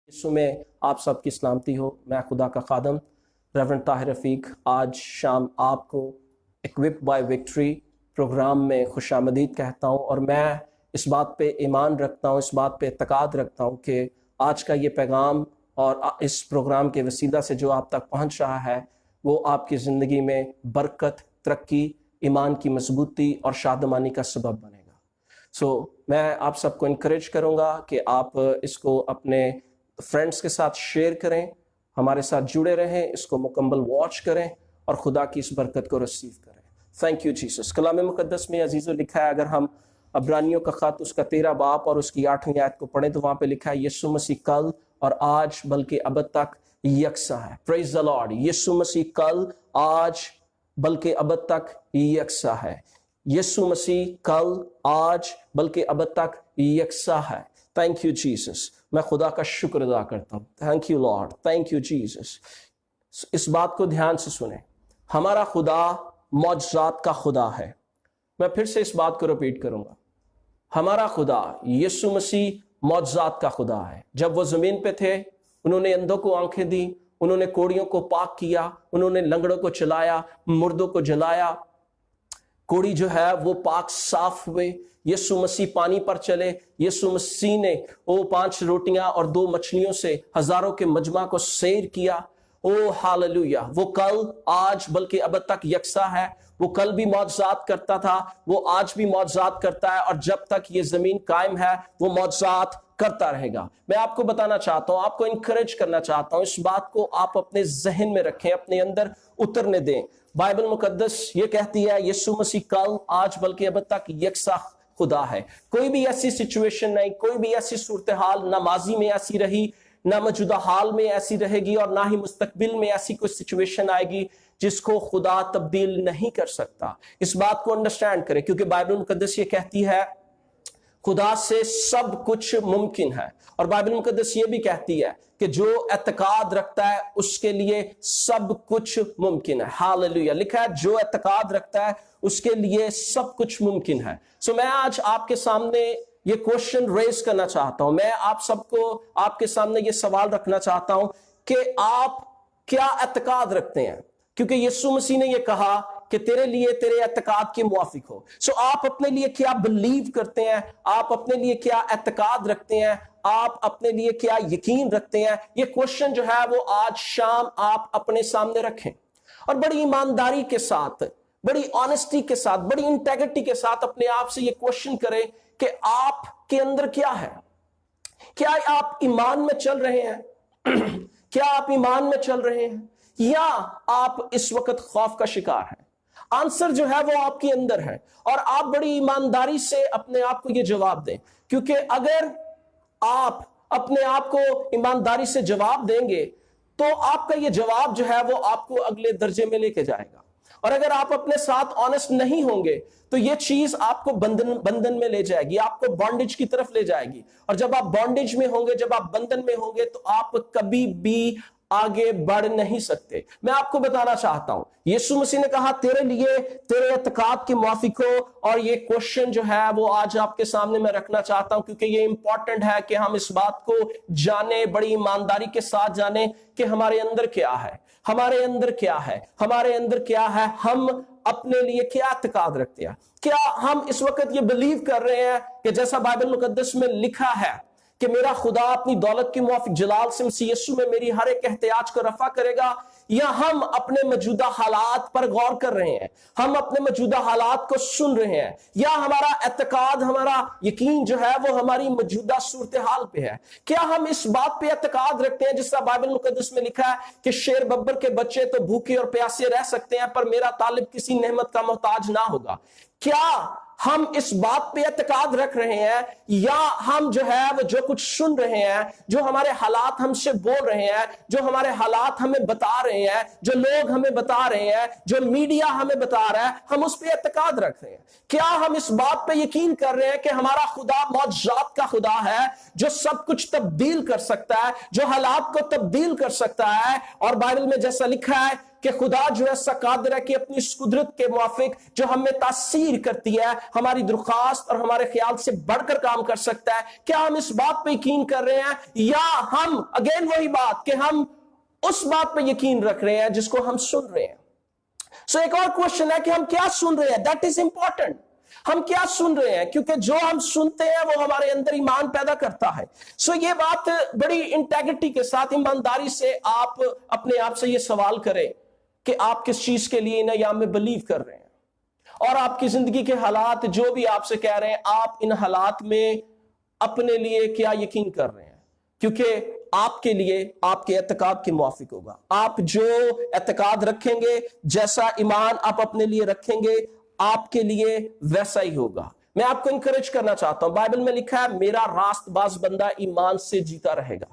यीशु में आप सबकी सलामती हो। मैं खुदा का खादम रेवरेंड ताहिर रफ़ीक आज शाम आपको इक्विप बाय विक्ट्री प्रोग्राम में खुशामदीद कहता हूँ, और मैं इस बात पे ईमान रखता हूँ, इस बात पे इत्तेकाद रखता हूँ कि आज का ये पैगाम और इस प्रोग्राम के वसीला से जो आप तक पहुँच रहा है वो आपकी ज़िंदगी में बरकत, तरक्की, ईमान की मजबूती और शादमानी का सबब बनेगा। मैं आप सबको इनकरेज करूँगा कि आप इसको अपने फ्रेंड्स के साथ शेयर करें, हमारे साथ जुड़े रहें, इसको मुकम्मल वॉच करें और खुदा की इस बरकत को रिसीव करें। Thank you Jesus. कलाम मुकद्दस में अजीज़ों लिखा है, अगर हम अब्रानियों का खत उसका 13 बाब और उसकी 8वीं आयत को पढ़ें तो वहाँ पे लिखा है यीशु मसीह कल और आज बल्कि अब तक यकसा है। Praise the Lord. Yeshu Masih कल, आज बल्कि अब तक यकसा है। यीशु मसीह कल, आज बल्कि अब तक यकसा है। Thank you Jesus. मैं खुदा का शुक्र अदा करता हूँ। Thank you Lord, thank you Jesus. इस बात को ध्यान से सुने, हमारा खुदा मौजज़ात का खुदा है। मैं फिर से इस बात को रिपीट करूंगा, हमारा खुदा यीशु मसीह मौजज़ात का खुदा है। जब वो ज़मीन पे थे उन्होंने अंधों को आंखें दी, उन्होंने कोड़ियों को पाक किया, उन्होंने लंगड़ों को चलाया, मुर्दों को जलाया, कोड़ी जो है वो पाक साफ हुए। यीशु मसीह पानी पर चले। यीशु मसीह ने वो 5 रोटियां और 2 मछलियों से हजारों के मजमा को सैर किया। ओ हालेलुया। वो कल, आज बल्कि अब तक यकसा है। वो कल भी मौजज़ात करता था, वो आज भी मौजज़ात करता है, और जब तक ये जमीन कायम है वो मौजज़ात करता रहेगा। मैं आपको बताना चाहता हूं, आपको इनकरेज करना चाहता हूं, इस बात को आप अपने जहन में रखें, अपने अंदर उतरने दें। बाइबल मुकद्दस ये कहती है यीशु मसीह कल, आज बल्कि अब तक यकसा खुदा है। कोई भी ऐसी सिचुएशन नहीं, कोई भी ऐसी सूरत हाल ना माजी में ऐसी रही, ना मौजूदा हाल में ऐसी रहेगी, और ना ही मुस्तकबिल में ऐसी कोई सिचुएशन आएगी जिसको खुदा तब्दील नहीं कर सकता। इस बात को अंडरस्टैंड करें, क्योंकि बाइबल मुकद्दस ये कहती है खुदा से सब कुछ मुमकिन है, और बाइबल मुकद्दस ये भी कहती है कि जो एतकाद रखता है उसके लिए सब कुछ मुमकिन है। हालेलुया। लिखा है जो एतकाद रखता है उसके लिए सब कुछ मुमकिन है। मैं आज आपके सामने ये क्वेश्चन रेज करना चाहता हूं, मैं आप सबको आपके सामने ये सवाल रखना चाहता हूं कि आप क्या एतकाद रखते हैं, क्योंकि यीशु मसीह ने ये कहा कि तेरे लिए तेरे एतकाद के मुआफिक हो। आप अपने लिए क्या बिलीव करते हैं, आप अपने लिए क्या एतकाद रखते हैं, आप अपने लिए क्या यकीन रखते हैं, ये क्वेश्चन जो है वो आज शाम आप अपने सामने रखें, और बड़ी ईमानदारी के साथ, बड़ी ऑनेस्टी के साथ, बड़ी इंटेग्रिटी के साथ अपने आप से ये क्वेश्चन करें कि आपके अंदर क्या है। क्या आप ईमान में चल रहे हैं? क्या आप ईमान में चल रहे हैं, या आप इस वक्त खौफ का शिकार हैं? आंसर जो है वो आपके अंदर है, और आप बड़ी ईमानदारी से अपने आप को ये जवाब दें, क्योंकि अगर आप अपने आप को ईमानदारी से जवाब देंगे तो आपका ये जवाब जो है वो आपको अगले दर्जे में लेके जाएगा। और अगर आप अपने साथ ऑनेस्ट नहीं होंगे तो ये चीज आपको बंधन में ले जाएगी, आपको बॉन्डेज की तरफ ले जाएगी, और जब आप बॉन्डेज में होंगे, जब आप बंधन में होंगे, तो आप कभी भी आगे बढ़ नहीं सकते। मैं आपको बताना चाहता हूं, यीशु मसीह ने कहा तेरे लिए तेरे एतकाद के मुआफिक हो, और ये क्वेश्चन जो है वो आज आपके सामने मैं रखना चाहता हूं, क्योंकि ये इंपॉर्टेंट है कि हम इस बात को जाने, बड़ी ईमानदारी के साथ जाने कि हमारे अंदर क्या है, हमारे अंदर क्या है, हमारे अंदर क्या है, हम अपने लिए क्या एतकाद रखते हैं। क्या हम इस वक्त ये बिलीव कर रहे हैं कि जैसा बाइबल मुकद्दस में लिखा है कि मेरा खुदा अपनी दौलत के मुआफिक जलाल से मसीह यीशु में मेरी हर एक एहतियाज को रफा करेगा, या हम अपने मौजूदा हालात पर गौर कर रहे हैं, हम अपने मौजूदा हालात को सुन रहे हैं, या हमारा एतकाद, हमारा यकीन जो है वो हमारी मौजूदा सूरत हाल पे है? क्या हम इस बात पे एतकाद रखते हैं जिसका बाइबल मुकद्दस में लिखा है कि शेर बब्बर के बच्चे तो भूखे और प्यासे रह सकते हैं, पर मेरा तालिब किसी नेमत का मोहताज ना होगा? क्या हम इस बात पे एतकाद रख रहे हैं, या हम जो है वो जो कुछ सुन रहे हैं, जो हमारे हालात हमसे बोल रहे हैं, जो हमारे हालात हमें बता रहे हैं, जो लोग हमें बता रहे हैं, जो मीडिया हमें बता रहा है, हम उस पे एतकाद रख रहे हैं? क्या हम इस बात पे यकीन कर रहे हैं कि हमारा खुदा मौजज़ात का खुदा है, जो सब कुछ तब्दील कर सकता है, जो हालात को तब्दील कर सकता है? और बाइबल में जैसा लिखा है कि کہ खुदा जो है सकादर है कि अपनी इस कुदरत के मुआफिक जो हमें तासीर करती है, हमारी दरख्वास्त और हमारे ख्याल से बढ़कर काम कर सकता है। क्या हम इस बात पे यकीन कर रहे हैं, या हम अगेन वही बात कि हम उस बात पे यकीन रख रहे हैं जिसको हम सुन रहे हैं। सो एक और क्वेश्चन है कि हम क्या सुन रहे हैं, दैट इज इंपॉर्टेंट। हम क्या सुन रहे हैं, क्योंकि जो हम सुनते हैं वो हमारे अंदर ईमान पैदा करता है। सो ये बात बड़ी इंटेग्रिटी के साथ, ईमानदारी से आप अपने आप से ये सवाल करें कि आप किस चीज के लिए इन अय्याम में बिलीव कर रहे हैं, और आपकी जिंदगी के हालात जो भी आपसे कह रहे हैं, आप इन हालात में अपने लिए क्या यकीन कर रहे हैं, क्योंकि आपके लिए आपके एतकाद के मुआफिक होगा। आप जो एतकाद रखेंगे, जैसा ईमान आप अपने लिए रखेंगे, आपके लिए वैसा ही होगा। मैं आपको इंकरेज करना चाहता हूं, बाइबल में लिखा है मेरा रास्तबाज बंदा ईमान से जीता रहेगा।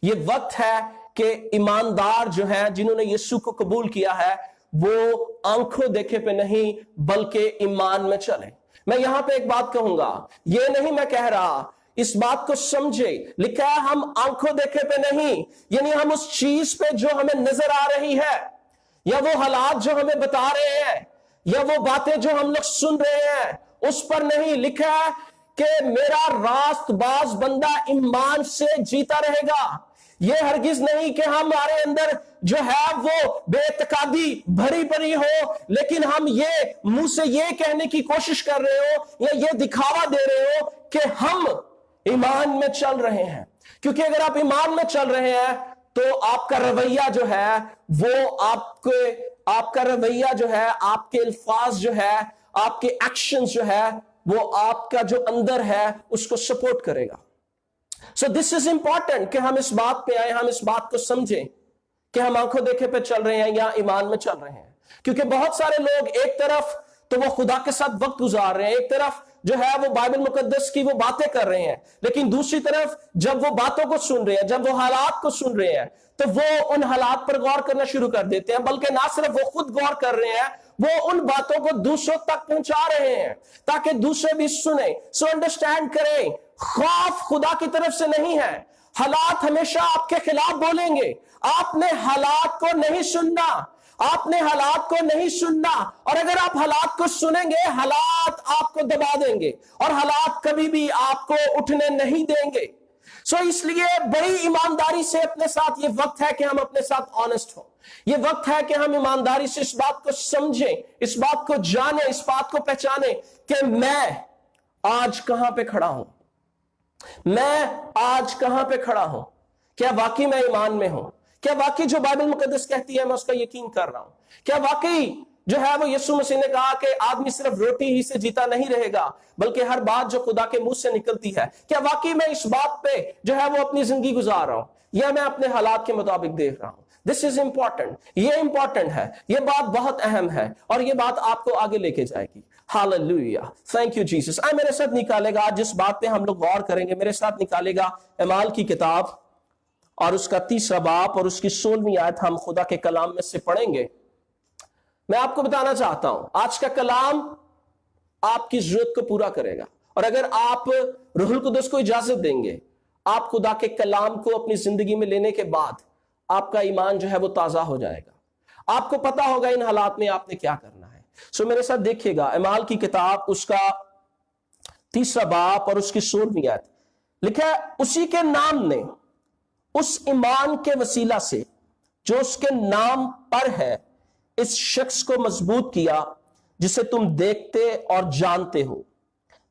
ये वक्त है कि ईमानदार जो है, जिन्होंने यीशु को कबूल किया है, वो आंखों देखे पे नहीं बल्कि ईमान में चले। मैं यहां पे एक बात कहूंगा, ये नहीं मैं कह रहा, इस बात को समझे, लिखा है हम आंखों देखे पे नहीं, यानी हम उस चीज पे जो हमें नजर आ रही है, या वो हालात जो हमें बता रहे हैं, या वो बातें जो हम लोग सुन रहे हैं, उस पर नहीं। लिखा है कि मेरा रास्तबाज बंदा ईमान से जीता रहेगा। ये हरगिज नहीं कि हमारे अंदर जो है वो बेतकादी भरी भरी हो, लेकिन हम ये मुंह से ये कहने की कोशिश कर रहे हो या ये दिखावा दे रहे हो कि हम ईमान में चल रहे हैं। क्योंकि अगर आप ईमान में चल रहे हैं तो आपका रवैया जो है वो आपका रवैया जो है, आपके अल्फाज जो है, आपके एक्शन जो है, वो आपका जो अंदर है उसको सपोर्ट करेगा। सो दिस इज इंपॉर्टेंट कि हम इस बात पे आए, हम इस बात को समझें कि हम आंखों देखे पे चल रहे हैं या ईमान में चल रहे हैं। क्योंकि बहुत सारे लोग एक तरफ तो वो खुदा के साथ वक्त गुजार रहे हैं, एक तरफ जो है वो बाइबल मुकद्दस की वो बातें कर रहे हैं, लेकिन दूसरी तरफ जब वो बातों को सुन रहे हैं, जब वो हालात को सुन रहे हैं, तो वो उन हालात पर गौर करना शुरू कर देते हैं। बल्कि ना सिर्फ वो खुद गौर कर रहे हैं, वो उन बातों को दूसरों तक पहुंचा रहे हैं ताकि दूसरे भी सुने। सो अंडरस्टैंड करें, खौफ खुदा की तरफ से नहीं है। हालात हमेशा आपके खिलाफ बोलेंगे। आपने हालात को नहीं सुनना, आपने हालात को नहीं सुनना, और अगर आप हालात को सुनेंगे, हालात आपको दबा देंगे और हालात कभी भी आपको उठने नहीं देंगे। सो इसलिए बड़ी ईमानदारी से अपने साथ, ये वक्त है कि हम अपने साथ ऑनेस्ट हो। ये वक्त है कि हम ईमानदारी से इस बात को समझें, इस बात को जाने, इस बात को पहचाने कि मैं आज कहां पे खड़ा हूं, मैं आज कहां पे खड़ा हूं। क्या वाकई मैं ईमान में हूं? क्या वाकई जो बाइबल मुकद्दस कहती है मैं उसका यकीन कर रहा हूं? क्या वाकई जो है वो यीशु मसीह ने कहा कि आदमी सिर्फ रोटी ही से जीता नहीं रहेगा बल्कि हर बात जो खुदा के मुंह से निकलती है? क्या वाकई मैं इस बात पे जो है वो अपनी जिंदगी गुजार रहा हूं, या मैं अपने हालात के मुताबिक देख रहा हूं? दिस इज इंपॉर्टेंट, ये इंपॉर्टेंट है, ये बात बहुत अहम है और ये बात आपको आगे लेके जाएगी। Hallelujah, thank you Jesus. आए मेरे साथ निकालेगा, आज जिस बात पे हम लोग गौर करेंगे, मेरे साथ निकालेगा एमाल की किताब और उसका 3रा बाब और उसकी 16वीं आयत हम खुदा के कलाम में से पढ़ेंगे। मैं आपको बताना चाहता हूं, आज का कलाम आपकी जरूरत को पूरा करेगा, और अगर आप रूहुल कुद्दुस को इजाजत देंगे, आप खुदा के कलाम को अपनी जिंदगी में लेने के बाद आपका ईमान जो है वो ताजा हो जाएगा। आपको पता होगा इन हालात में आपने क्या करना है। सो मेरे साथ देखिएगा, एमाल की किताब उसका 3रा बाब और उसकी 16वीं आयत। लिखा है, उसी के नाम ने उस ईमान के वसीला से जो उसके नाम पर है इस शख्स को मजबूत किया जिसे तुम देखते और जानते हो।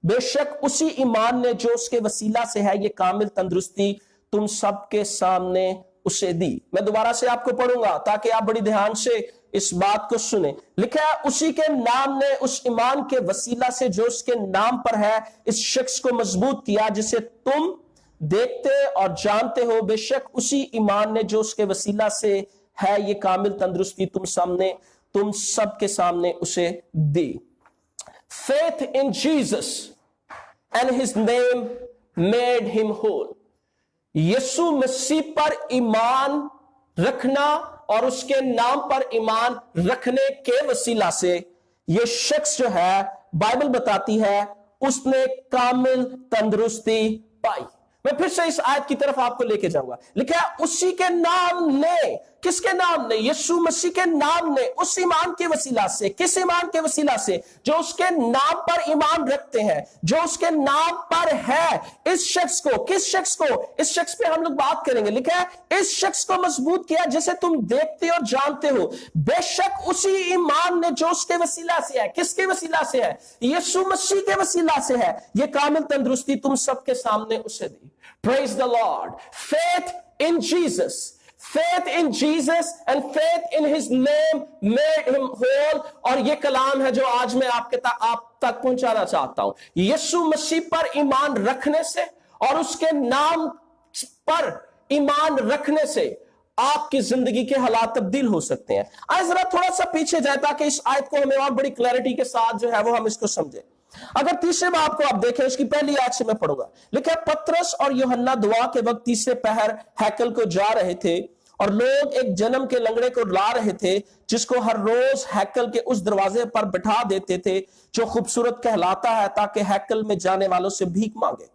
बेशक उसी ईमान ने जो उसके वसीला से है ये कामिल तंदुरुस्ती तुम सबके सामने उसे दी। मैं दोबारा से आपको पढ़ूंगा ताकि आप बड़ी ध्यान से इस बात को सुने। लिखा है, उसी के नाम ने उस ईमान के वसीला से जो उसके नाम पर है इस शख्स को मजबूत किया जिसे तुम देखते और जानते हो। बेशक उसी ईमान ने जो उसके वसीला से है ये कामिल तंदुरुस्ती तुम सबके सामने उसे दी। Faith in Jesus and his name made him whole. यीशु मसीह पर ईमान रखना और उसके नाम पर ईमान रखने के वसीला से यह शख्स जो है, बाइबल बताती है, उसने कामिल तंदुरुस्ती पाई। मैं फिर से इस आयत की तरफ आपको लेके जाऊंगा। लिखा है, उसी के नाम ने किसके नाम ने? यीशु मसीह के नाम ने, उस ईमान के वसीला से। किस ईमान के वसीला से? जो उसके नाम पर ईमान रखते हैं, जो उसके नाम पर है। इस शख्स को, किस शख्स को? इस शख्स पे हम लोग बात करेंगे। लिखा है इस शख्स को मजबूत किया जिसे तुम देखते और जानते हो, बेशक उसी ईमान ने जो उसके वसीला से है। किसके वसीला से है? यीशु मसीह के वसीला से है। ये कामिल तंदुरुस्ती तुम सबके सामने उसे दी। Praise the Lord. Faith in Jesus. Faith in Jesus and faith in his name made him whole. और ये कलाम है जो आज मैं आप तक पहुंचाना चाहता हूं। यीशु मसीह पर ईमान रखने से और उसके नाम पर ईमान रखने से आपकी जिंदगी के हालात तब्दील हो सकते हैं। आज जरा थोड़ा सा पीछे जाए ताकि इस आयत को हमें और बड़ी क्लैरिटी के साथ जो है वो हम इसको समझें। अगर तीसरे बाब को आप देखें, उसकी पहली आयत से मैं पढ़ूंगा। लिखा है पतरस और यूहन्ना दुआ के वक्त तीसरे पहर हैकल को जा रहे थे और लोग एक जन्म के लंगड़े को ला रहे थे जिसको हर रोज हैकल के उस दरवाजे पर बिठा देते थे जो खूबसूरत कहलाता है, ताकि हैकल में जाने वालों से भीख मांगे।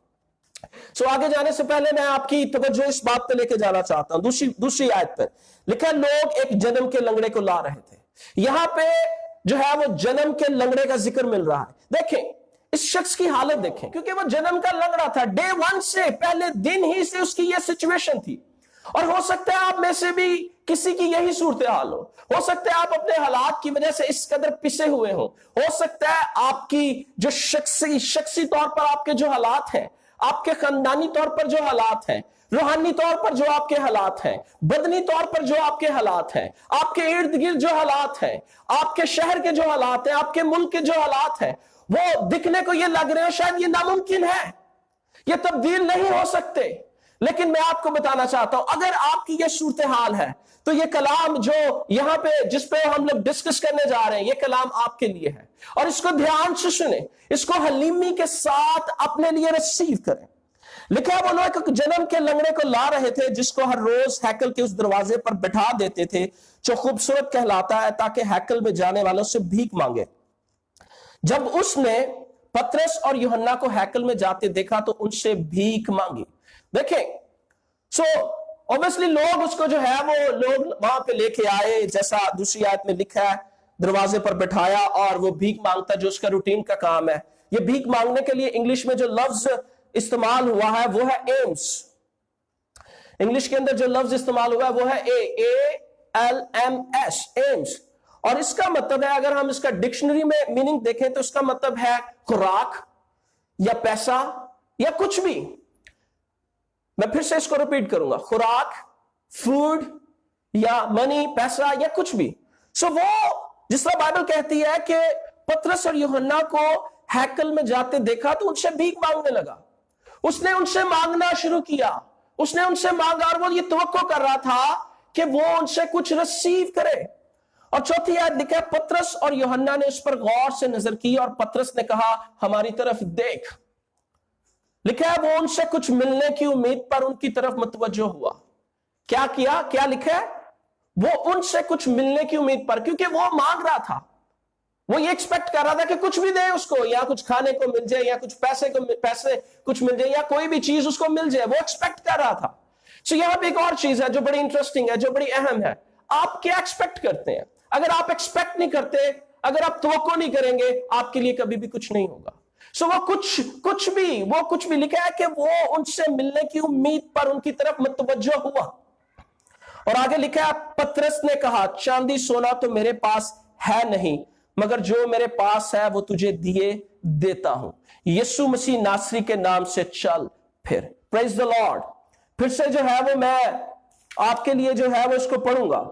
सो आगे जाने से पहले मैं आपकी तवज्जो इस बात पर लेके जाना चाहता हूं। दूसरी आयत पर लिखा है लोग एक जन्म के लंगड़े को ला रहे थे। यहां पे जो है वो जन्म के लंगड़े का जिक्र मिल रहा है। देखें इस शख्स की हालत देखें, क्योंकि वो जन्म का लंगड़ा था। डे 1 से, पहले दिन ही से उसकी ये सिचुएशन थी। और हो सकता है आप में से भी किसी की यही सूरत हाल हो सकता है आप अपने हालात की वजह से इस कदर पिसे हुए हो सकता है आपकी जो शख्सी तौर पर आपके जो हालात हैं, आपके खानदानी तौर पर जो हालात हैं, रूहानी तौर पर जो आपके हालात हैं, बदनी तौर पर जो आपके हालात हैं, आपके इर्द गिर्द जो हालात हैं, आपके शहर के जो हालात हैं, आपके मुल्क के जो हालात हैं, वो दिखने को ये लग रहे हो शायद ये नामुमकिन है, ये तब्दील नहीं हो सकते। लेकिन मैं आपको बताना चाहता हूं, अगर आपकी ये सूरत हाल है तो ये कलाम जो यहां पे जिस पे हम लोग डिस्कस करने जा रहे हैं, ये कलाम आपके लिए है। और इसको ध्यान से सुने, इसको हलीमी के साथ अपने लिए रिसीव करें। लिखा है वो लोग एक जन्म के लंगड़े को ला रहे थे जिसको हर रोज हैकल के उस दरवाजे पर बिठा देते थे जो खूबसूरत कहलाता है, ताकि हैकल में जाने वालों से भीख मांगे। जब उसने पतरस और यूहन्ना को हैकल में जाते देखा तो उनसे भीख मांगी। देखें सो ऑब्वियसली लोग उसको जो है वो लोग वहां पे लेके आए, जैसा दूसरी आयत में लिखा है, दरवाजे पर बिठाया और वो भीख मांगता, जो उसका रूटीन का काम है। ये भीख मांगने के लिए इंग्लिश में जो लफ्ज इस्तेमाल हुआ है वो है एम्स। इंग्लिश के अंदर जो लफ्ज इस्तेमाल हुआ है वो है ALMS, एम्स। और इसका मतलब है, अगर हम इसका डिक्शनरी में मीनिंग देखें तो इसका मतलब है खुराक या पैसा या कुछ भी। मैं फिर से इसको रिपीट करूंगा, खुराक, फूड या मनी, पैसा या कुछ भी। सो वो जिस तरह बाइबल कहती है कि पतरस और यूहन्ना को हैकल में जाते देखा तो उनसे भीख मांगने लगा। उसने उनसे मांगना शुरू किया, उसने उनसे मांगा और वो ये तवक्को कर रहा था कि वो उनसे कुछ रिसीव करे। और चौथी आयत लिखा है पतरस और यूहन्ना ने उस पर गौर से नजर की और पतरस ने कहा हमारी तरफ देख। लिखा है वो उनसे कुछ मिलने की उम्मीद पर उनकी तरफ मुतवज्जो हुआ। क्या किया? क्या लिखा है? वो उनसे कुछ मिलने की उम्मीद पर, क्योंकि वो मांग रहा था, वो ये एक्सपेक्ट कर रहा था कि कुछ भी दे उसको, या कुछ खाने को मिल जाए, या कुछ पैसे कुछ मिल जाए, या कोई भी चीज उसको मिल जाए, वो एक्सपेक्ट कर रहा था। सो यहां पे एक और चीज है जो बड़ी इंटरेस्टिंग है, जो बड़ी अहम है। आप क्या एक्सपेक्ट करते हैं? अगर आप एक्सपेक्ट नहीं करते, अगर आप तवक्को नहीं करेंगे, आपके लिए कभी भी कुछ नहीं होगा। सो वो कुछ भी लिखा है कि वो उनसे मिलने की उम्मीद पर उनकी तरफ मुतवज्जो हुआ। और आगे लिखा है पतरस ने कहा चांदी सोना तो मेरे पास है नहीं, मगर जो मेरे पास है वो तुझे दिए देता हूं। यीशु मसीह नासरी के नाम से चल फिर। Praise the Lord. फिर से जो है वो मैं आपके लिए जो है वो इसको पढ़ूंगा।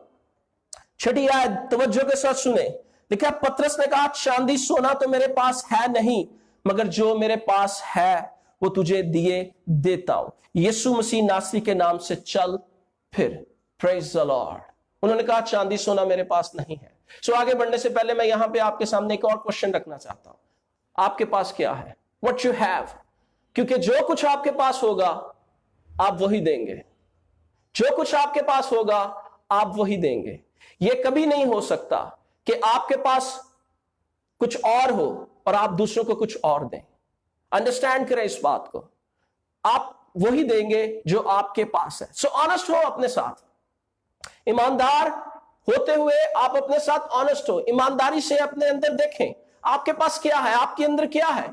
छठी आयत तवज्जो के साथ सुने। लिखा पतरस ने कहा चांदी सोना तो मेरे पास है नहीं, मगर जो मेरे पास है वो तुझे दिए देता हूं। यीशु मसीह नासरी के नाम से चल फिर। Praise the Lord. उन्होंने कहा चांदी सोना मेरे पास नहीं है। सो आगे बढ़ने से पहले मैं यहां पे आपके सामने एक और क्वेश्चन रखना चाहता हूं। आपके पास क्या है? What you have. क्योंकि जो कुछ आपके पास होगा आप वही देंगे। जो कुछ आपके पास होगा आप वही देंगे। यह कभी नहीं हो सकता कि आपके पास कुछ और हो और आप दूसरों को कुछ और दें। अंडरस्टैंड करें इस बात को। आप वही देंगे जो आपके पास है। सो ऑनेस्ट हो अपने साथ। ईमानदार होते हुए आप अपने साथ ऑनेस्ट हो, ईमानदारी से अपने अंदर देखें आपके पास क्या है, आपके अंदर क्या है।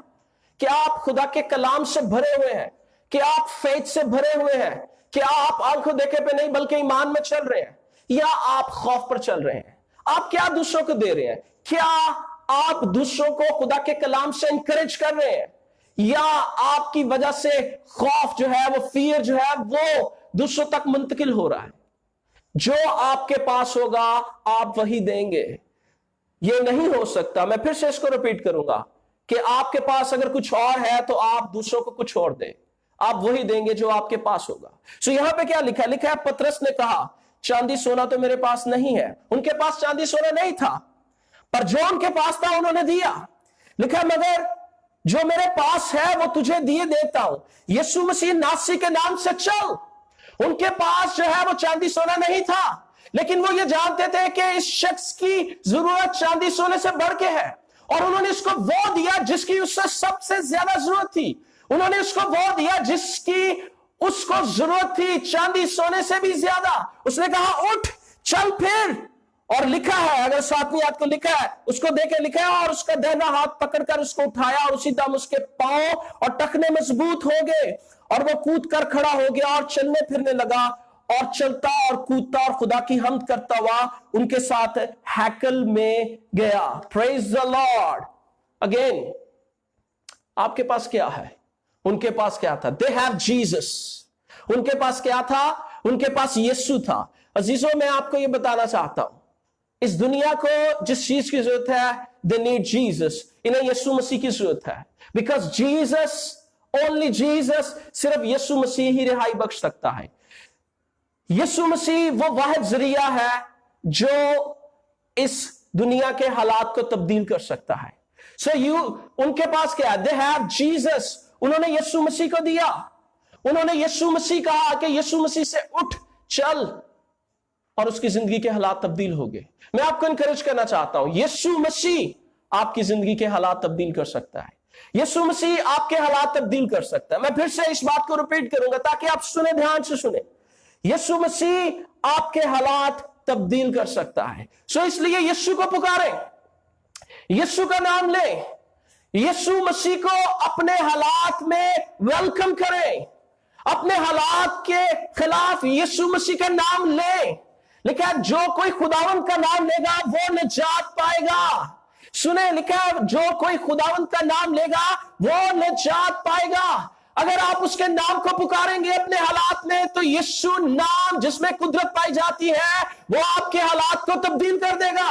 क्या आप खुदा के कलाम से भरे हुए हैं? क्या आप फेथ से भरे हुए हैं? क्या आप आंखों देखे पे नहीं बल्कि ईमान में चल रहे हैं, या आप खौफ पर चल रहे हैं? आप क्या दूसरों को दे रहे हैं? क्या आप दूसरों को खुदा के कलाम से इंकरेज कर रहे हैं, या आपकी वजह से खौफ जो है, वो फियर जो है, वो दूसरों तक मुंतकिल हो रहा है? जो आपके पास होगा आप वही देंगे। ये नहीं हो सकता, मैं फिर से इसको रिपीट करूंगा, कि आपके पास अगर कुछ और है तो आप दूसरों को कुछ और दें। आप वही देंगे जो आपके पास होगा। सो यहां पे क्या लिखा है? लिखा है पतरस ने कहा चांदी सोना तो मेरे पास नहीं है। उनके पास चांदी सोना नहीं था, पर जो उनके पास था उन्होंने दिया। लिखा मगर जो मेरे पास है वो तुझे दिए देता हूं, यीशु मसीह नासरी के नाम से चल। उनके पास जो है वो चांदी सोना नहीं था, लेकिन वो ये जानते थे कि इस शख्स की जरूरत चांदी सोने से बढ़ के है, और उन्होंने इसको वो दिया जिसकी उससे सबसे ज्यादा जरूरत थी। उन्होंने उसको वो दिया जिसकी उसको जरूरत थी, चांदी सोने से भी ज्यादा। उसने कहा उठ चल फिर। और लिखा है, अगर 7वीं आयत को लिखा है, उसको देके लिखा है, और उसका दाहिना हाथ पकड़कर उसको उठाया और उसी दम उसके पांव और टखने मजबूत हो गए, और वो कूद कर खड़ा हो गया और चलने फिरने लगा, और चलता और कूदता और खुदा की हम्द करता हुआ उनके साथ हैकल में गया। Praise the Lord. अगेन, आपके पास क्या है? उनके पास क्या था? They have Jesus. उनके पास क्या था? उनके पास यीशु था। अजीजों, मैं आपको यह बताना चाहता हूं, इस दुनिया को जिस चीज की जरूरत है, दे नीड जीसस। इन्हें यीशु मसीह की जरूरत है, बिकॉज जीसस, ओनली जीसस, सिर्फ यीशु मसीह ही रिहाई बख्श सकता है। यीशु मसीह वो वाहिद जरिया है जो इस दुनिया के हालात को तब्दील कर सकता है। सो उनके पास क्या है? They have Jesus. उन्होंने यीशु मसीह को दिया। उन्होंने यीशु मसीह कहा कि यीशु मसीह से उठ चल, और उसकी जिंदगी के हालात तब्दील हो गए। मैं आपको इनकरेज करना चाहता हूं, यीशु मसीह आपकी जिंदगी के हालात तब्दील कर सकता है। यीशु मसीह आपके हालात तब्दील कर सकता है। मैं फिर से इस बात को रिपीट करूंगा ताकि आप सुने, ध्यान से सुने। यीशु मसीह आपके हालात तब्दील कर सकता है। सो इसलिए यीशु को पुकारें, यीशु का नाम लें, यीशु मसीह को अपने हालात में वेलकम करें, अपने हालात के खिलाफ यीशु मसीह का नाम लें। लिखा है जो कोई खुदावंद का नाम लेगा वो निजात पाएगा। सुने, लिखा है जो कोई खुदावंद का नाम लेगा वो निजात पाएगा। अगर आप उसके नाम को पुकारेंगे अपने हालात में, तो यीशु नाम जिसमें कुदरत पाई जाती है, वो आपके हालात को तब्दील कर देगा।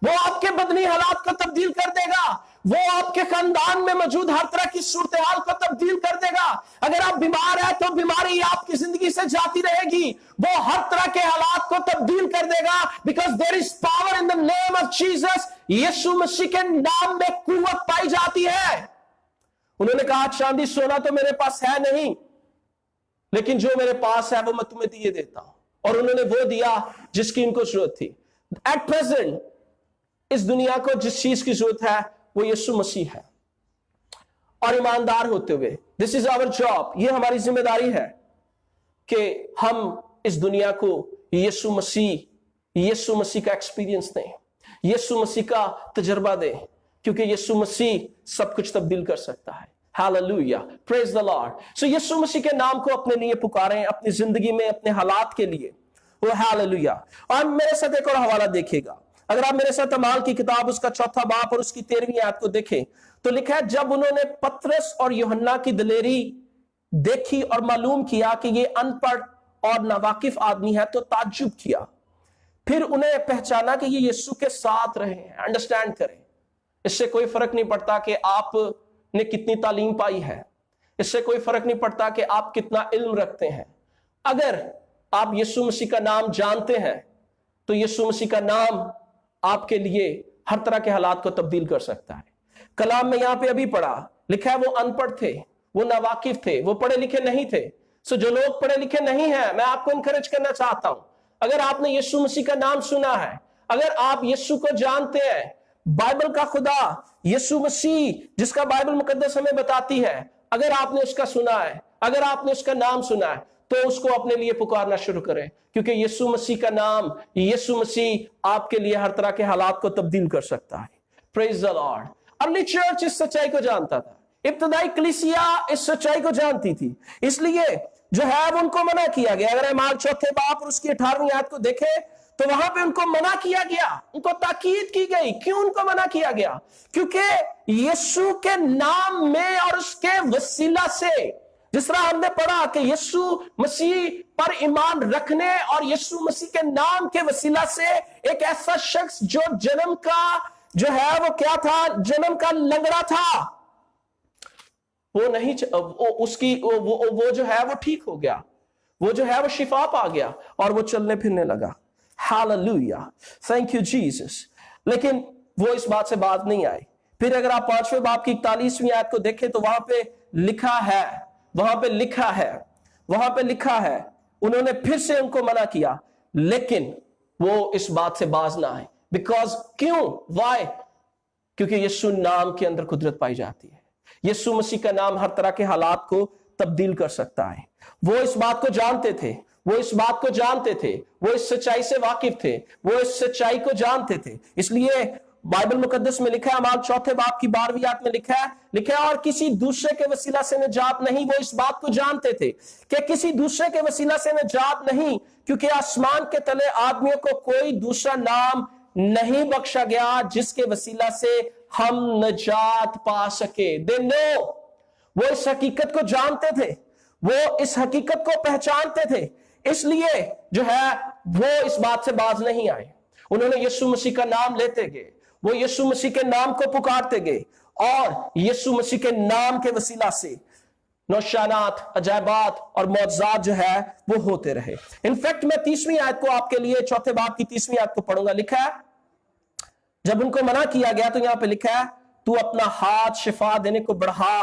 वो आपके बदनी हालात को तब्दील कर देगा। वो आपके खानदान में मौजूद हर तरह की सूरत हाल को तब्दील कर देगा। अगर आप बीमार हैं तो बीमारी आपकी जिंदगी से जाती रहेगी। वो हर तरह के हालात को तब्दील कर देगा, because there is power in the name of Jesus. Yeshu Masih के नाम में कुव्वत पाई जाती है। उन्होंने कहा चांदी सोना तो मेरे पास है नहीं, लेकिन जो मेरे पास है वो मैं तुम्हें दिए देता हूं। और उन्होंने वो दिया जिसकी इनको जरूरत थी। एट प्रेजेंट इस दुनिया को जिस चीज की जरूरत है वो यीशु मसीह है। और ईमानदार होते हुए, दिस इज आवर जॉब, ये हमारी जिम्मेदारी है कि हम इस दुनिया को यीशु मसीह का एक्सपीरियंस दें, यीशु मसीह का तजर्बा दें, क्योंकि यीशु मसीह सब कुछ तब्दील कर सकता है। Hallelujah, praise the Lord. So Yeshu Masih के नाम को अपने लिए पुकारें, अपनी जिंदगी में, अपने हालात के लिए। वो हालेलुया। और मेरे साथ एक और हवाला देखिएगा। अगर आप मेरे साथ अमाल की किताब उसका 4वां बाब और उसकी 13वीं आयत को देखें, तो लिखा है जब उन्होंने पतरस और यूहन्ना की दिलेरी देखी और मालूम किया कि ये अनपढ़ और नावाकिफ आदमी है, तो ताज्जुब किया। फिर उन्हें पहचाना कि ये यीशु के साथ रहे हैं। अंडरस्टैंड करें, इससे कोई फर्क नहीं पड़ता कि आपने कितनी तालीम पाई है, इससे कोई फर्क नहीं पड़ता कि आप कितना इल्म रखते हैं। अगर आप यीशु मसीह का नाम जानते हैं, तो यीशु मसीह का नाम आपके लिए हर तरह के हालात को तब्दील कर सकता है। कलाम में यहां पे अभी पढ़ा, लिखा है वो अनपढ़ थे, वो नावाकिफ थे, वो पढ़े लिखे नहीं थे। सो जो लोग पढ़े लिखे नहीं हैं, मैं आपको इनकरेज करना चाहता हूं, अगर आपने यीशु मसीह का नाम सुना है, अगर आप यीशु को जानते हैं, बाइबल का खुदा यीशु मसीह जिसका बाइबल मुकद्दस हमें बताती है, अगर आपने उसका सुना है, अगर आपने उसका नाम सुना है, تو उसको अपने लिए पुकारना शुरू करें, क्योंकि यीशु मसीह का नाम, यीशु मसीह आपके लिए हर तरह के हालात को तब्दील कर सकता है। Praise the Lord. Early church इस सच्चाई को जानता था, इब्तदाई कलीसिया इस सच्चाई को जानती थी, इसलिए जो है अब उनको मना किया गया। अगर मार्क 4 बाब और उसकी 18वीं आयत को देखें तो वहां पे उनको मना किया गया, उनको ताकीद की गई। क्यों उनको मना किया गया? क्योंकि यीशु के नाम में और उसके वसीला से, जिस तरह हमने पढ़ा कि यीशु मसीह पर ईमान रखने और यीशु मसीह के नाम के वसीला से एक ऐसा शख्स जो जन्म का जो है वो क्या था, जन्म का लंगड़ा था, वो नहीं उसकी वो जो है वो ठीक हो गया, वो जो है वो शिफा पा गया और वो चलने फिरने लगा। Hallelujah, thank you Jesus. लेकिन वो इस बात से बात नहीं आई। फिर अगर आप 5वें बाब की 41वीं आयत को देखें तो वहां पे लिखा है उन्होंने फिर से उनको मना किया, लेकिन वो इस बात से बाज ना आए। बिकॉज क्यों? वाई? क्योंकि यीशु नाम के अंदर कुदरत पाई जाती है। यीशु मसीह का नाम हर तरह के हालात को तब्दील कर सकता है। वो इस बात को जानते थे, वो इस सच्चाई से वाकिफ थे, वो इस सच्चाई को जानते थे। इसलिए बाइबल मुकद्दस में लिखा है, मार्क 4 बाब की 12वीं आयत में लिखा है और किसी दूसरे के वसीला से निजात नहीं। वो इस बात को जानते थे कि किसी दूसरे के वसीला से निजात नहीं, क्योंकि आसमान के तले आदमियों को कोई दूसरा नाम नहीं बख्शा गया जिसके वसीला से हम निजात पा सके। दे नो, वो इस हकीकत को जानते थे, वो इस हकीकत को पहचानते थे, इसलिए जो है वो इस बात से बाज नहीं आए। उन्होंने यीशु मसीह का नाम लेते गए, वो यीशु मसीह के नाम को पुकारते गए और यीशु मसीह के नाम के वसीला से नौशानात, अजायबात और मौजज़ात जो है वो होते रहे। इनफैक्ट मैं 30वीं आयत को आपके लिए 4 बाब की 30वीं आयत को पढ़ूंगा। लिखा है, जब उनको मना किया गया तो यहां पे लिखा है, तू अपना हाथ शिफा देने को बढ़ा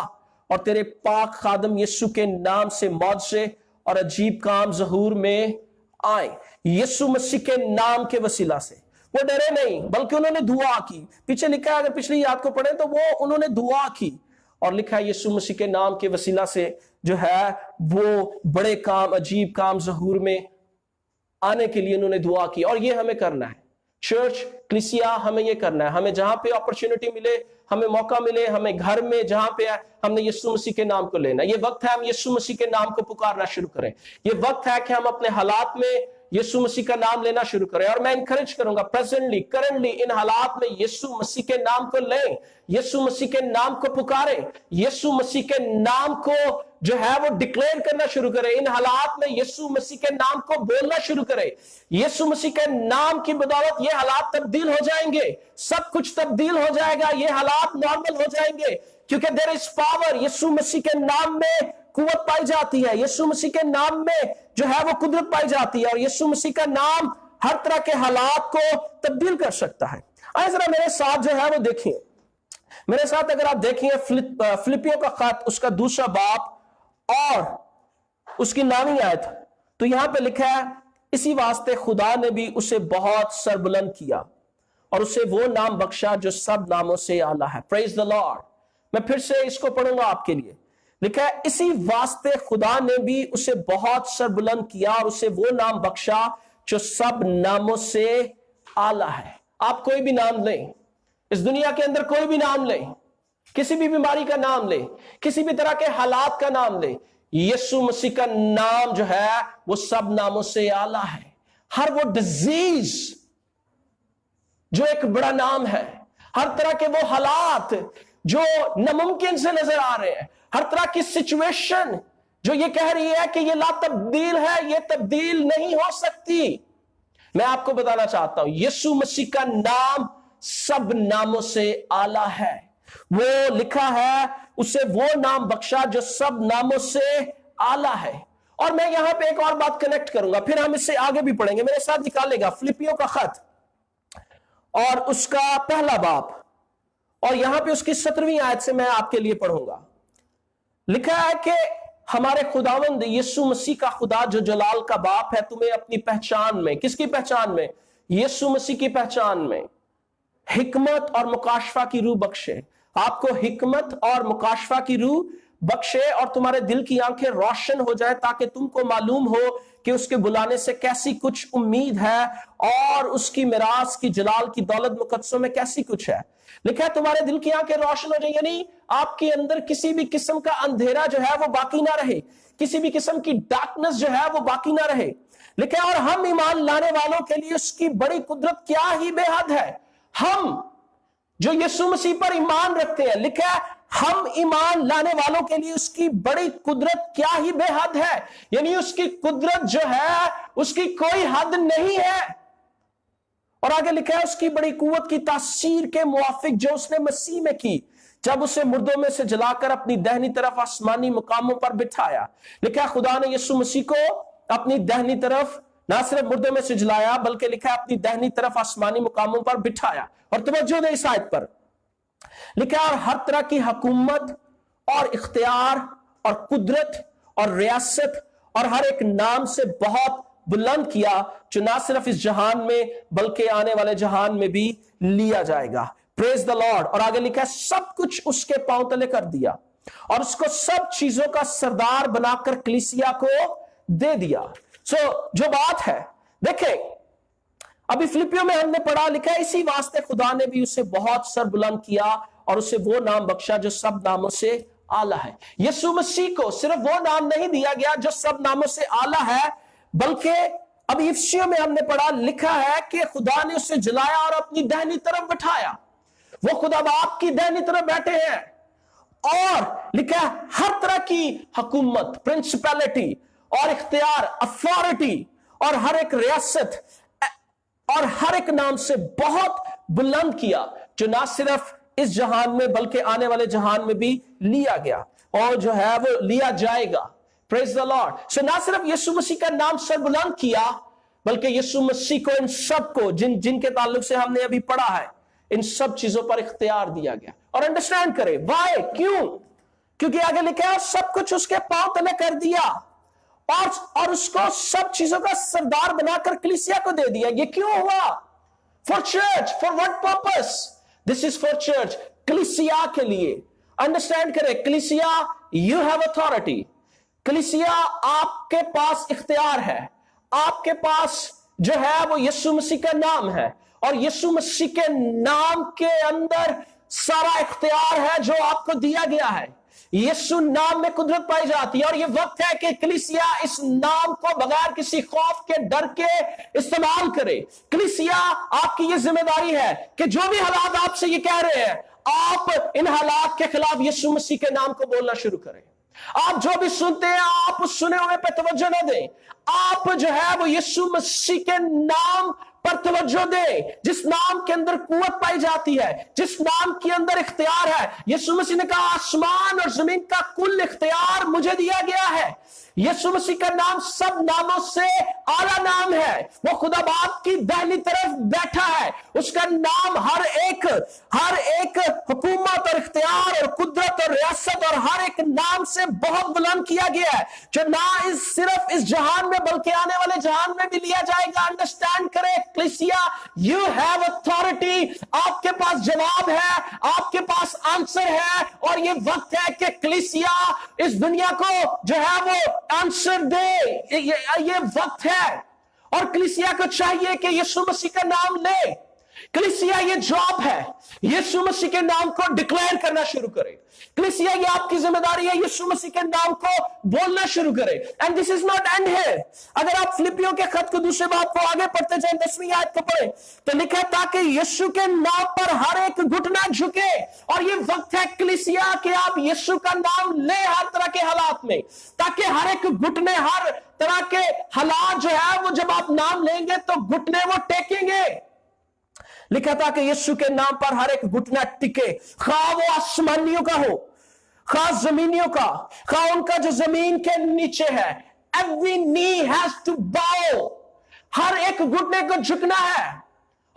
और तेरे पाक खादम यीशु के नाम से मौजज़े और अजीब काम ज़हूर में आए। यीशु मसीह के नाम के वसीला से वो डरे नहीं, बल्कि उन्होंने दुआ की। पीछे लिखा है, अगर पिछली आयत को पढ़े तो वो उन्होंने दुआ की और लिखा है यीशु मसीह के नाम के वसीला से जो है वो बड़े काम, अजीब काम ज़हूर में आने के लिए उन्होंने दुआ की। और ये हमें करना है, चर्च, कलीसिया, हमें ये करना है। हमें जहां पे अपॉर्चुनिटी मिले, हमें मौका मिले, हमें घर में जहां पे है, हमने यीशु मसीह के नाम को लेना। ये वक्त है हम यीशु मसीह के नाम को पुकारना शुरू करें। ये वक्त है कि हम अपने हालात में यीशु मसीह का नाम लेना शुरू करें। और मैं इंकरेज करूंगा, प्रेजेंटली, करंटली इन हालात में यीशु मसीह के नाम को लें, यीशु मसीह के नाम को पुकारें, यीशु मसीह के नाम को जो है वो डिक्लेयर करना शुरू करें। इन हालात में यीशु मसीह के नाम को बोलना शुरू करें। यीशु मसीह के नाम की बदौलत ये हालात तब्दील हो जाएंगे, सब कुछ तब्दील हो जाएगा, ये हालात नॉर्मल हो जाएंगे, क्योंकि देयर इज पावर। यीशु मसीह के नाम में कुव्वत पाई जाती है, यीशु मसीह के नाम में जो है वो कुदरत पाई जाती है, और यीशु मसीह का नाम हर तरह के हालात को तब्दील कर सकता है। आइए जरा मेरे साथ जो है वो देखिए, मेरे साथ अगर आप देखिए फिलिपियों का खत, उसका 2 बाब और उसकी 9वीं आयत, तो यहां पे लिखा है, इसी वास्ते खुदा ने भी उसे बहुत सरबुलंद किया और उसे वो नाम बख्शा जो सब नामों से आला है। Praise the Lord. मैं फिर से इसको पढ़ूंगा आपके लिए। लिखा है, इसी वास्ते खुदा ने भी उसे बहुत सरबुलंद किया और उसे वो नाम बख्शा जो सब नामों से आला है। आप कोई भी नाम लें, इस दुनिया के अंदर कोई भी नाम लें, किसी भी बीमारी का नाम ले, किसी भी तरह के हालात का नाम ले, यीशु मसीह का नाम जो है वो सब नामों से आला है। हर वो डिजीज जो एक बड़ा नाम है, हर तरह के वो हालात जो नामुमकिन से नजर आ रहे हैं, हर तरह की सिचुएशन जो ये कह रही है कि ये ला तब्दील है, ये तब्दील नहीं हो सकती, मैं आपको बताना चाहता हूं यीशु मसीह का नाम सब नामों से आला है। वो लिखा है, उसे वो नाम बख्शा जो सब नामों से आला है। और मैं यहां पे एक और बात कनेक्ट करूंगा, फिर हम इससे आगे भी पढ़ेंगे। मेरे साथ निकालेगा फिलिपियों का खत और उसका 1 बाब, और यहां पे उसकी 17वीं आयत से मैं आपके लिए पढ़ूंगा। लिखा है कि हमारे खुदावंद यीशु मसीह का खुदा जो जलाल का बाप है, तुम्हें अपनी पहचान में, किसकी पहचान में? यीशु मसीह की पहचान में हिकमत और मुकाशफा की रूह बख्शे। आपको हिकमत और मुकाशफा की रूह بخشے اور تمہارے دل کی آنکھیں روشن ہو جائے تاکہ تم کو معلوم ہو کہ اس کے بلانے سے کیسی کچھ امید ہے اور اس کی میراث کی جلال کی دولت مقدسوں میں کیسی کچھ ہے. لکھا ہے تمہارے دل کی آنکھیں روشن ہو جائیں، یعنی آپ کے اندر کسی بھی قسم کا اندھیرا جو ہے وہ باقی نہ رہے، کسی بھی قسم کی ڈارکنس جو ہے وہ باقی نہ رہے. لکھا ہے اور ہم ایمان لانے والوں کے لیے اس کی بڑی قدرت کیا ہی بے حد ہے. ہم جو یسوع مسیح پر ایمان رکھتے ہیں، لکھا ہے ہم ایمان لانے والوں کے لیے اس کی بڑی قدرت کیا ہی بے حد ہے، یعنی اس کی قدرت جو ہے اس کی کوئی حد نہیں ہے. اور آگے لکھا ہے اس کی بڑی قوت کی تاثیر کے موافق جو اس نے مسیح میں کی جب اسے مردوں میں سے جلا کر اپنی دہنی طرف آسمانی مقاموں پر بٹھایا. لکھا ہے خدا نے یسوع مسیح کو اپنی دہنی طرف نہ صرف مردوں میں سے جلایا بلکہ لکھا ہے اپنی دہنی طرف آسمانی مقاموں پر بٹھایا. اور توجہ دے اس آیت پر، لکھا ہے اور ہر طرح کی حکومت اور اختیار اور قدرت اور ریاست اور ہر ایک نام سے بہت بلند کیا جو نہ صرف اس جہان میں بلکہ آنے والے جہان میں بھی لیا جائے گا. پریز دا لارڈ. اور آگے لکھا ہے سب کچھ اس کے پاؤں تلے کر دیا اور اس کو سب چیزوں کا سردار بنا کر کلیسیا کو دے دیا. جو بات ہے دیکھیں ابھی فلپیوں میں ہم نے پڑھا، لکھا ہے اسی واسطے خدا نے بھی اسے بہت سر بلند کیا اور اسے وہ نام بخشا جو سب ناموں سے اعلیٰ ہے. یسوع مسیح کو صرف وہ نام نہیں دیا گیا جو سب ناموں سے اعلیٰ ہے، بلکہ ابھی افسیوں میں ہم نے پڑھا، لکھا ہے کہ خدا نے اسے جلایا اور اپنی دہنی طرف بٹھایا. وہ خدا باپ کی دہنی طرف بیٹھے ہیں اور لکھا ہے ہر طرح کی حکومت، پرنسپلٹی اور اختیار، اتھارٹی اور ہر ایک ریاست اور ہر ایک نام سے بہت بلند کیا جو نہ صرف اس جہان میں بلکہ آنے والے جہان میں بھی لیا گیا اور جو ہے وہ لیا جائے گا. پریز دا لارڈ. سو نہ صرف یسوع مسیح کا نام سر بلند کیا بلکہ یسوع مسیح کو ان سب کو جن کے تعلق سے ہم نے ابھی پڑھا ہے ان سب چیزوں پر اختیار دیا گیا. اور انڈرسٹینڈ کرے وائی، کیوں؟ کیونکہ آگے لکھا ہے سب کچھ اس کے پاؤں تلے کر دیا اور اس کو سب چیزوں کا سردار بنا کر کلیسیا کو دے دیا. یہ کیوں ہوا؟ For church. For what purpose? This is for church, کلیسیا کے لیے. انڈرسٹینڈ کرے کلیسیا، یو ہیو اتھارٹی. کلیسیا آپ کے پاس اختیار ہے، آپ کے پاس جو ہے وہ یسوع مسیح کا نام ہے اور یسوع مسیح کے نام کے اندر سارا اختیار ہے جو آپ کو دیا گیا ہے. یسوع نام میں قدرت پائی جاتی ہے اور یہ وقت ہے کہ کلیسیا اس نام کو بغیر کسی خوف کے ڈر کے استعمال کرے. کلیسیا آپ کی یہ ذمہ داری ہے کہ جو بھی حالات آپ سے یہ کہہ رہے ہیں آپ ان حالات کے خلاف یسوع مسیح کے نام کو بولنا شروع کریں. آپ جو بھی سنتے ہیں آپ اس سنے ہوئے پہ توجہ نہ دیں، آپ جو ہے وہ یسوع مسیح کے نام پر توجہ دے، جس نام کے اندر قوت پائی جاتی ہے، جس نام کے اندر اختیار ہے. یسوع مسیح نے کہا آسمان اور زمین کا کل اختیار مجھے دیا گیا ہے. یسوع مسیح کا نام سب ناموں سے اعلیٰ نام ہے. وہ خدا باپ کی دہنی طرف بیٹھا ہے. اس کا نام ہر ایک حکومت اور اختیار اور قدرت اور ریاست اور ہر ایک نام سے بہت بلند کیا گیا ہے جو نہ صرف اس جہان میں بلکہ آنے والے جہان میں بھی لیا جائے گا. انڈرسٹینڈ کرے کلیسیا، یو ہیو اتھارٹی. آپ کے پاس جواب ہے، آپ کے پاس آنسر ہے اور یہ وقت ہے کہ کلیسیا اس دنیا کو جو ہے وہ آنسر دے. یہ وقت ہے اور کلیسیا کو چاہیے کہ یسوع مسیح کا نام لے. کلیسیا یہ جاب ہے، یسوع مسیح کے نام کو ڈکلیئر کرنا شروع کرے. کلیسیا یہ آپ کی ذمہ داری ہے، یسوع مسیح کے نام کو بولنا شروع کرے. And this is not and here. اگر آپ فلپیوں کے خط کو دوسرے باب کو آگے پڑھتے جائیں 10ویں آیت کو پڑھیں تو لکھا ہے تاکہ یسوع کے نام پر ہر ایک گھٹنا جھکے. اور یہ وقت ہے کلیسیا کہ آپ یسوع کا نام لیں ہر طرح کے حالات میں، تاکہ ہر ایک گھٹنے، ہر طرح کے حالات جو ہے وہ جب آپ نام لیں گے تو گھٹنے وہ ٹیکیں گے. لکھا تھا کہ یسوع کے نام پر ہر ایک گھٹنا ٹکے، خواہ وہ آسمانیوں کا ہو، خواہ زمینیوں کا، خواہ ان کا جو زمین کے نیچے ہے. Every knee has to bow. ہر ایک گھٹنے کو جھکنا ہے.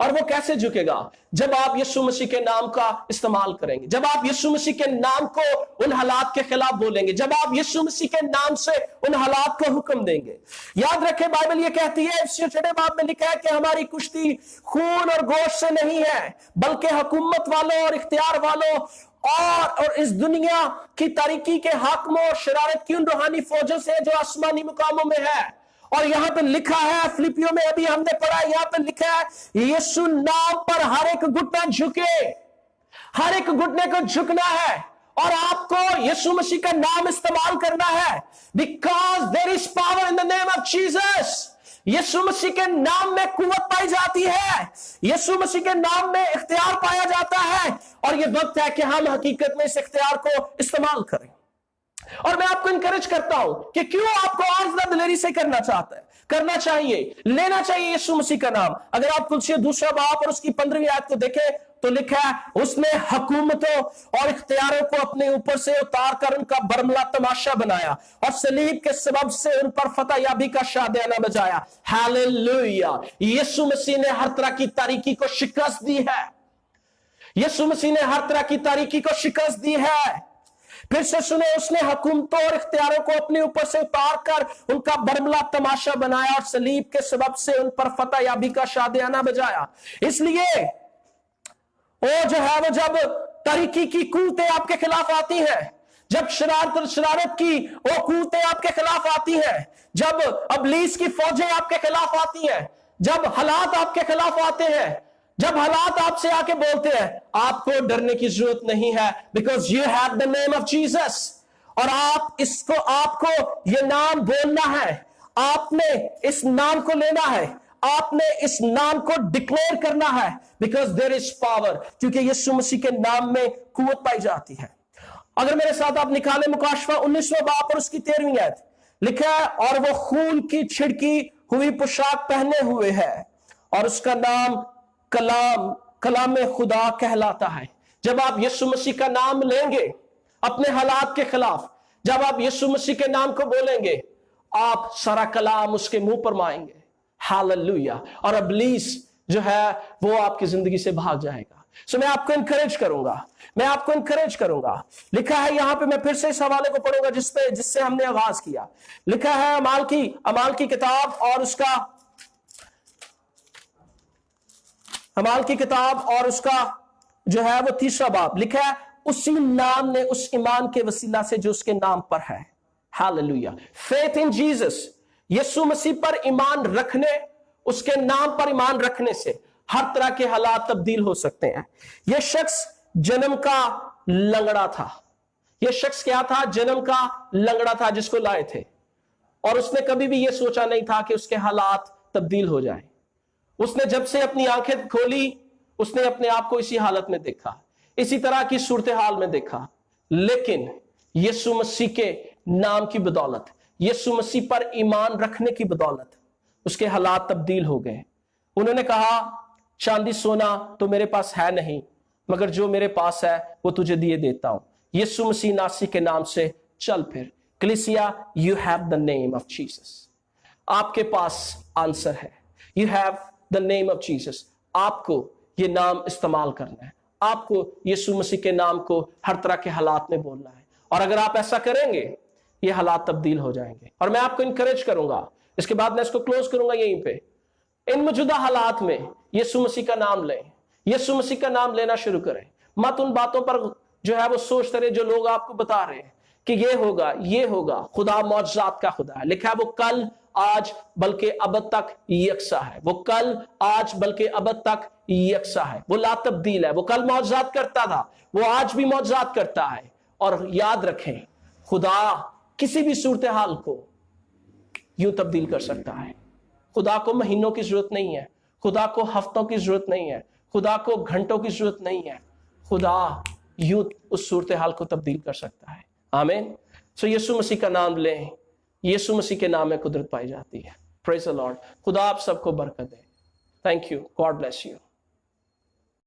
اور وہ کیسے جھکے گا؟ جب آپ یسوع مسیح کے نام کا استعمال کریں گے، جب آپ یسوع مسیح کے نام کو ان حالات کے خلاف بولیں گے، جب آپ یسوع مسیح کے نام سے ان حالات کو حکم دیں گے. یاد رکھیں بائبل یہ کہتی ہے، افسیوں 6 باب میں لکھا ہے کہ ہماری کشتی خون اور گوشت سے نہیں ہے بلکہ حکومت والوں اور اختیار والوں और इस दुनिया की तारीकी के हाकिमों और शरारत की उन रूहानी फौजों से जो आसमानी मुकामों में है। और यहां पे लिखा है फिलिपियों में, अभी हमने पढ़ा, यहां पे लिखा है यीशु नाम पर हर एक घुटना झुके, हर एक घुटने को झुकना है और आपको यीशु मसीह का नाम इस्तेमाल करना है। Because there is power in the name of Jesus. Yeshu Masih के नाम में कुव्वत पाई जाती है, यीशु मसीह के नाम में इख्तियार पाया जाता है और यह वक्त है कि हम हकीकत में इस इख्तियार को इस्तेमाल करें। और मैं आपको इंकरेज करता हूं कि क्यों आपको आज दिलेरी से करना चाहता है, करना चाहिए, लेना चाहिए यीशु मसीह का नाम। अगर आप कुलसिया 2 बाब और उसकी 15वीं आयत को देखें तो लिखा है उसने हुकूमतों और इख्तियारों को अपने ऊपर से उतार कर उनका बरमला तमाशा बनाया और सलीब के सबब से उन पर फतह याबी का शादियाना बजाया। हालेलुया। यीशु मसीह ने हर तरह की तारीकी को शिकस्त दी है, यीशु मसीह ने हर तरह की तारीकी को शिकस्त दी है। फिर से सुने, उसने हुकूमतों और इख्तियारों को अपने ऊपर से उतार कर उनका बरमला तमाशा बनाया और सलीब के सबब से उन पर फतह याबी का शादियाना बजाया। इसलिए वो जो है वो जब तारीकी की कुव्वतें आपके खिलाफ आती हैं, जब शरारत की वो कुव्वतें आपके खिलाफ आती हैं, जब इब्लीस की फौजें आपके खिलाफ आती हैं, जब हालात आपके खिलाफ आते हैं, जब हालात आपसे आके बोलते हैं, आपको डरने की जरूरत नहीं है, because you have the name of Jesus. और आपको ये नाम बोलना है, आपने इस नाम को लेना है, आपने इस नाम को डिक्लेयर करना है, बिकॉज देयर इज पावर, क्योंकि यीशु मसीह के नाम में कुव्वत पाई जाती है। अगर मेरे साथ आप निकाले मुकाशफा 19वां बाब और उसकी 13वीं आयत, लिखा है और वो खून की छिड़की हुई पोशाक पहने हुए है और उसका नाम कलाम खुदा कहलाता है। जब आप यीशु मसीह का नाम लेंगे अपने हालात के खिलाफ, जब आप यीशु मसीह के नाम को बोलेंगे, आप सारा कलाम उसके मुंह पर मारेंगे। हालेलुया। और इब्लीस जो है वो आपकी जिंदगी से भाग जाएगा। सो मैं आपको इंकरेज करूंगा, लिखा है यहां पे, मैं फिर से इस हवाले को पढ़ूंगा जिससे हमने आगाज किया। लिखा है अमाल की किताब और उसका जो है वो 3रा बाब, लिखा है उसी नाम ने उस ईमान के वसीला से जो उसके नाम पर है। Hallelujah. Faith in Jesus, Yeshu मसीह पर ईमान रखने, उसके नाम पर ईमान रखने से हर तरह के हालात तब्दील हो सकते हैं। यह शख्स जन्म का लंगड़ा था। यह शख्स क्या था? जन्म का लंगड़ा था जिसको लाए थे, और उसने कभी भी यह सोचा नहीं था कि उसके हालात तब्दील हो जाएं। उसने जब से अपनी आंखें खोली, उसने अपने आप को इसी हालत में देखा, इसी तरह की सूरत हाल में देखा। लेकिन यीशु मसीह के नाम की बदौलत, यीशु मसीह पर ईमान रखने की बदौलत उसके हालात तब्दील हो गए। उन्होंने कहा, चांदी सोना तो मेरे पास है नहीं, मगर जो मेरे पास है वो तुझे दिए देता हूं। यीशु मसीह नासी के नाम से चल फिर। कलीसिया, you have the name of Jesus. आपके पास आंसर है। You have the name of Jesus. आपको ये नाम इस्तेमाल करना है, आपको यीशु मसीह के नाम को हर तरह के हालात में बोलना है, और अगर आप ऐसा करेंगे ये हालात तब्दील हो जाएंगे। और मैं आपको इंकरेज करूंगा, इसके बाद मैं इसको क्लोज करूंगा यहीं पे, इन मौजूदा हालात में यीशु मसीह का नाम लें, यीशु मसीह का नाम लेना शुरू करें। मत उन बातों पर जो है वो सोचते रहे जो लोग आपको बता रहे हैं कि ये होगा। खुदा मौजज़ात का खुदा है। लिखा है वो कल आज बल्कि अब तक यकसा है। वो कल आज बल्कि अब तक यकसा है। वो ला तब्दील है। वो कल मौजज़ात करता था, वो आज भी मौजज़ात करता है। और याद रखें, खुदा किसी भी सूरत हाल को यूं तब्दील कर सकता है। खुदा को महीनों की जरूरत नहीं है, खुदा को हफ्तों की जरूरत नहीं है, खुदा को घंटों की जरूरत नहीं है। खुदा यूं उस सूरत हाल को तब्दील कर सकता है। आमीन। सो यीशु मसीह का नाम लें, यीशु मसीह के नाम में कुदरत पाई जाती है। Praise the Lord. खुदा आप सबको बरकत दे। Thank you. God bless you.